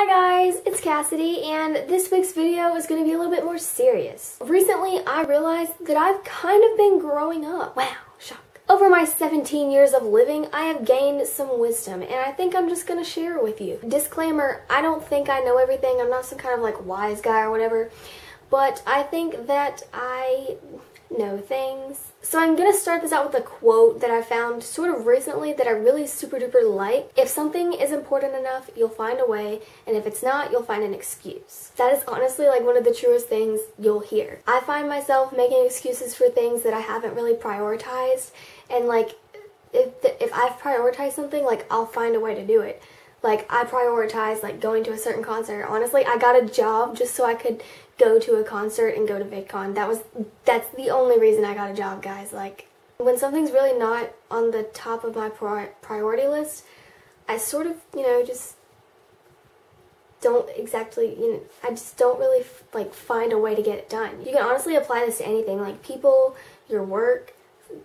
Hi guys, it's Cassidy, and this week's video is going to be a little bit more serious. Recently, I realized that I've kind of been growing up. Wow, shock. Over my 17 years of living, I have gained some wisdom, and I think I'm just going to share it with you. Disclaimer, I don't think I know everything. I'm not some kind of like wise guy or whatever, but I think that I know things. So I'm going to start this out with a quote that I found sort of recently that I really super duper like. If something is important enough, you'll find a way, and if it's not, you'll find an excuse. That is honestly like one of the truest things you'll hear. I find myself making excuses for things that I haven't really prioritized, and like if I've prioritized something, like I'll find a way to do it. Like I prioritized like going to a certain concert. Honestly, I got a job just so I could go to a concert and go to VidCon. That's the only reason I got a job, guys. Like when something's really not on the top of my priority list, I sort of, just don't exactly, I just don't really like find a way to get it done. You can honestly apply this to anything, like people, your work,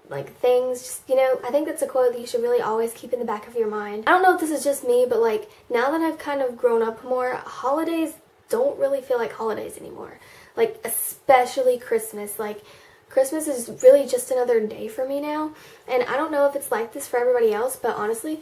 like things, just, I think that's a quote that you should really always keep in the back of your mind. I don't know if this is just me, but like now that I've kind of grown up more, holidays don't really feel like holidays anymore. Like especially Christmas. Like Christmas is really just another day for me now, and I don't know if it's like this for everybody else, but honestly,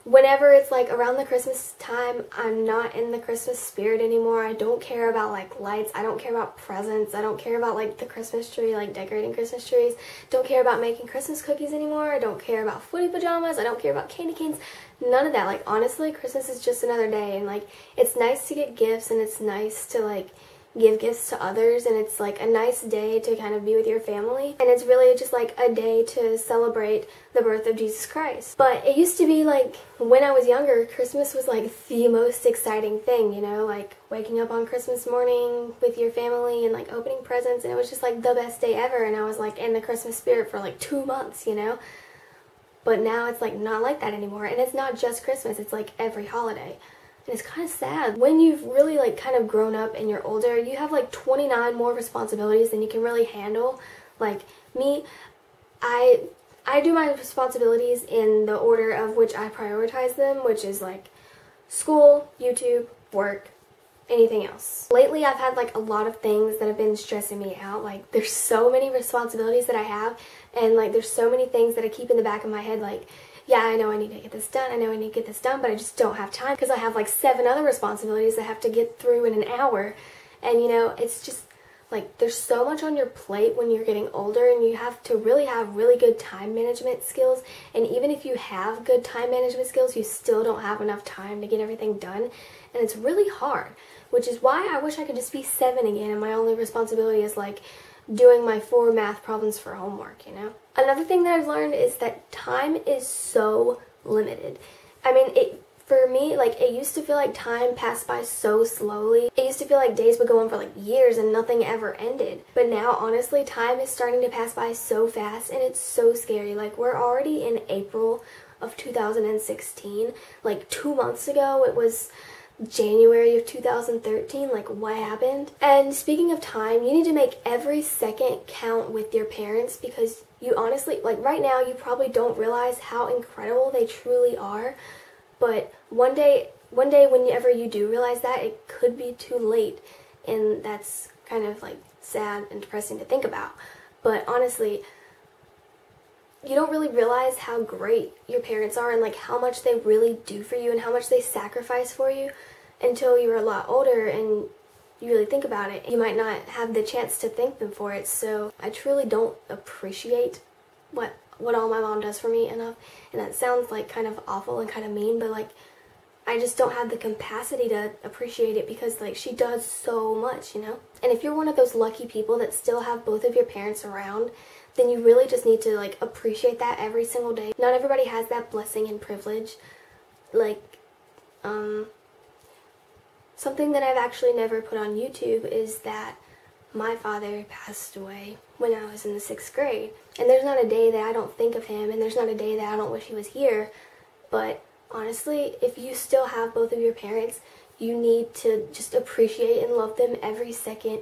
whenever it's like around the Christmas time, I'm not in the Christmas spirit anymore. I don't care about like lights. I don't care about presents. I don't care about like the Christmas tree, like decorating Christmas trees. Don't care about making Christmas cookies anymore. I don't care about footy pajamas. I don't care about candy canes. None of that. Like honestly, Christmas is just another day, and like it's nice to get gifts, and it's nice to like give gifts to others, and it's like a nice day to kind of be with your family, and it's really just like a day to celebrate the birth of Jesus Christ. But it used to be like when I was younger, Christmas was like the most exciting thing, like waking up on Christmas morning with your family and like opening presents, and it was just like the best day ever, and I was like in the Christmas spirit for like 2 months, But now it's like not like that anymore, and it's not just Christmas, it's like every holiday. And it's kind of sad. When you've really like kind of grown up and you're older, you have like 29 more responsibilities than you can really handle. Like me, I do my responsibilities in the order of which I prioritize them, which is like school, YouTube, work, anything else. Lately I've had like a lot of things that have been stressing me out. Like there's so many responsibilities that I have, and like there's so many things that I keep in the back of my head, like, yeah, I know I need to get this done, I know I need to get this done, but I just don't have time because I have like 7 other responsibilities I have to get through in an hour. And it's just like there's so much on your plate when you're getting older, and you have to really have really good time management skills. And even if you have good time management skills, you still don't have enough time to get everything done, and it's really hard, which is why I wish I could just be 7 again and my only responsibility is like doing my 4 math problems for homework, Another thing that I've learned is that time is so limited. I mean, for me, like, it used to feel like time passed by so slowly. It used to feel like days would go on for like years and nothing ever ended. But now, honestly, time is starting to pass by so fast, and it's so scary. Like, we're already in April of 2016. Like 2 months ago, it was January of 2013. Like, what happened? And speaking of time, you need to make every second count with your parents, because you honestly, like right now, you probably don't realize how incredible they truly are. But one day whenever you do realize that, it could be too late, and that's kind of like sad and depressing to think about. But honestly, you don't really realize how great your parents are and like how much they really do for you and how much they sacrifice for you until you're a lot older and you really think about it. You might not have the chance to thank them for it. So I truly don't appreciate what all my mom does for me enough. And that sounds like kind of awful and kind of mean, but like I just don't have the capacity to appreciate it because like she does so much, And if you're one of those lucky people that still have both of your parents around, then you really just need to like appreciate that every single day. Not everybody has that blessing and privilege. Like, something that I've actually never put on YouTube is that my father passed away when I was in the 6th grade. And there's not a day that I don't think of him, and there's not a day that I don't wish he was here. But honestly, if you still have both of your parents, you need to just appreciate and love them every second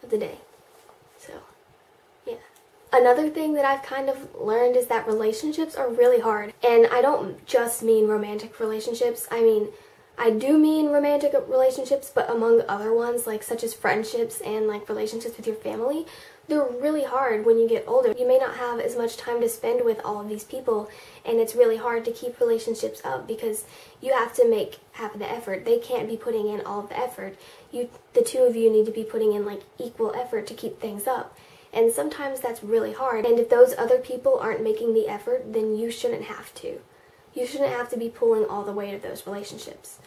of the day. So, yeah. Another thing that I've kind of learned is that relationships are really hard. And I don't just mean romantic relationships. I mean, I do mean romantic relationships, but among other ones, like such as friendships and like relationships with your family, they're really hard when you get older. You may not have as much time to spend with all of these people, and it's really hard to keep relationships up because you have to have the effort. They can't be putting in all of the effort. The two of you need to be putting in like equal effort to keep things up. And sometimes that's really hard. And if those other people aren't making the effort, then you shouldn't have to. You shouldn't have to be pulling all the weight of those relationships,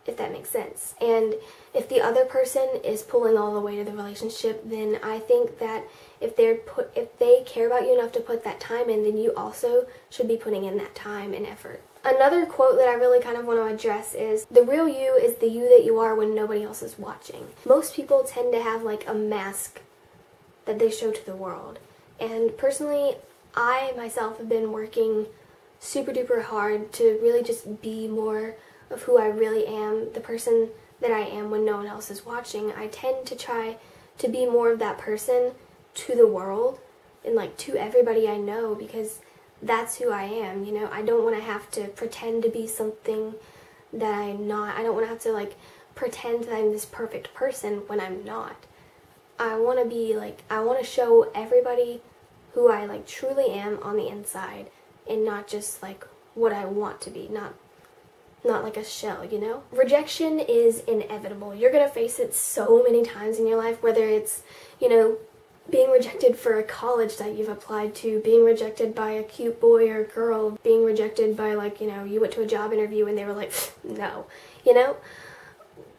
if that makes sense. And if the other person is pulling all the weight of the relationship, then I think that if they care about you enough to put that time in, then you also should be putting in that time and effort. Another quote that I really kind of want to address is, the real you is the you that you are when nobody else is watching. Most people tend to have like a mask that they show to the world. And personally, I myself have been working super duper hard to really just be more of who I really am, the person that I am when no one else is watching. I tend to try to be more of that person to the world and like to everybody I know, because that's who I am, you know. I don't want to have to pretend to be something that I'm not. I don't want to have to like pretend that I'm this perfect person when I'm not. I want to be like, I want to show everybody who I like truly am on the inside, and not just like what I want to be, not like a shell, you know? Rejection is inevitable. You're gonna face it so many times in your life, whether it's, you know, being rejected for a college that you've applied to, being rejected by a cute boy or girl, being rejected by like, you know, you went to a job interview and they were like, no, you know?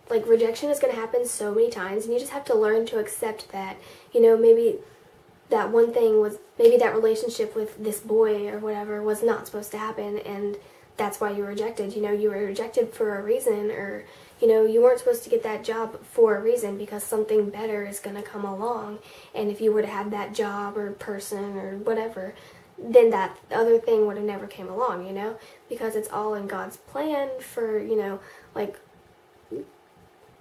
Like, rejection is going to happen so many times, and you just have to learn to accept that, you know, maybe that one thing was, maybe that relationship with this boy or whatever was not supposed to happen, and that's why you were rejected. You know, you were rejected for a reason, or, you know, you weren't supposed to get that job for a reason, because something better is going to come along, and if you were to have that job or person or whatever, then that other thing would have never came along, you know, because it's all in God's plan for, you know, like,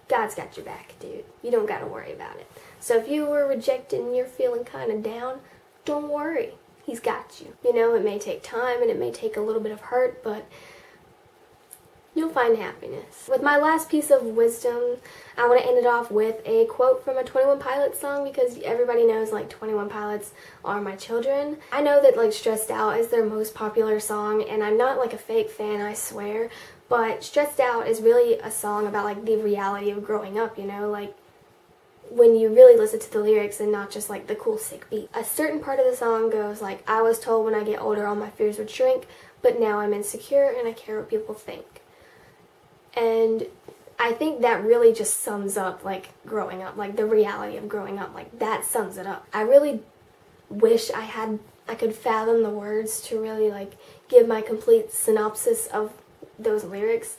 God's got your back, dude. You don't got to worry about it. So if you were rejected and you're feeling kind of down, don't worry. He's got you. You know, it may take time and it may take a little bit of hurt, but you'll find happiness. With my last piece of wisdom, I want to end it off with a quote from a 21 Pilots song, because everybody knows like 21 Pilots are my children. I know that like Stressed Out is their most popular song, and I'm not like a fake fan, I swear, but Stressed Out is really a song about like the reality of growing up, you know, like when you really listen to the lyrics and not just like the cool sick beat. A certain part of the song goes like, I was told when I get older all my fears would shrink, but now I'm insecure and I care what people think. And I think that really just sums up like growing up, like the reality of growing up, like that sums it up. I really wish I could fathom the words to really like give my complete synopsis of those lyrics,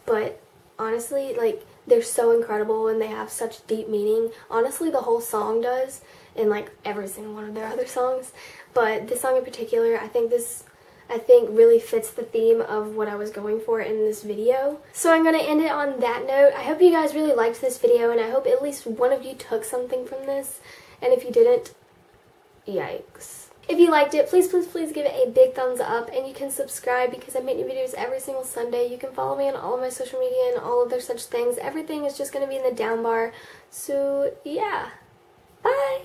but honestly, like, they're so incredible and they have such deep meaning. Honestly, the whole song does, and like every single one of their other songs, but this song in particular, I think really fits the theme of what I was going for in this video. So I'm going to end it on that note. I hope you guys really liked this video, and I hope at least one of you took something from this, and if you didn't, yikes. If you liked it, please, please, please give it a big thumbs up, and you can subscribe because I make new videos every single Sunday. You can follow me on all of my social media and all of their such things. Everything is just going to be in the down bar. So, yeah. Bye!